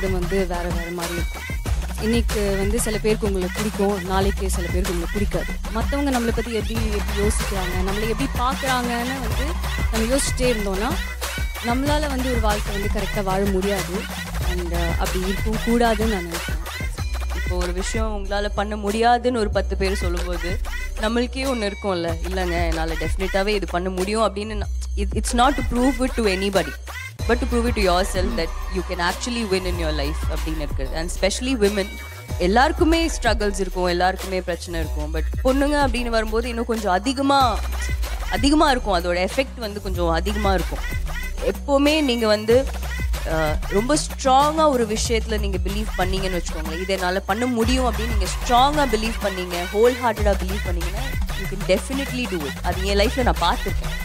அப்படிங்கிறது வந்து வேறு வேறு மாதிரி இருக்கும். இன்றைக்கி வந்து சில பேருக்கு உங்களை பிடிக்கும், நாளைக்கு சில பேருக்கு உங்களை பிடிக்காது. மற்றவங்க நம்மளை பற்றி எப்படி யோசிக்கிறாங்க, நம்மளை எப்படி பார்க்குறாங்கன்னு வந்து நம்ம யோசிச்சுட்டே இருந்தோன்னா நம்மளால் வந்து ஒரு வாழ்க்கை வந்து கரெக்டாக வாழ முடியாது. அண்ட் அப்படி இருக்கும் கூடாதுன்னு நான் நினைக்கிறேன். இப்போ ஒரு விஷயம் உங்களால் பண்ண முடியாதுன்னு ஒரு 10 பேர் சொல்லும்போது நம்மளுக்கே ஒன்று இருக்கும்ல, இல்லைங்க என்னால் டெஃபினட்டாகவே இது பண்ண முடியும் அப்படின்னு. It's not to prove it to anybody, but to prove it to your self that you can actually win in your life அப்படின்னு இருக்குது. அண்ட் ஸ்பெஷலி விமன், எல்லாருக்குமே ஸ்ட்ரகிள்ஸ் இருக்கும், எல்லாருக்குமே பிரச்சனை இருக்கும். பட் பொண்ணுங்க அப்படின்னு வரும்போது இன்னும் கொஞ்சம் அதிகமாக இருக்கும், அதோட எஃபெக்ட் வந்து கொஞ்சம் அதிகமாக இருக்கும். எப்போவுமே நீங்கள் வந்து ரொம்ப ஸ்ட்ராங்காக ஒரு விஷயத்தில் நீங்கள் பிலீவ் பண்ணீங்கன்னு வச்சுக்கோங்களேன், இதை என்னால் பண்ண முடியும் அப்படின்னு நீங்கள் ஸ்ட்ராங்காக பிலீவ் பண்ணீங்க, ஹோல் ஹார்ட்டடாக பிலீவ் பண்ணீங்கன்னா you can definitely do it. அது என் லைஃப்பில் நான் பார்த்துருக்கேன்.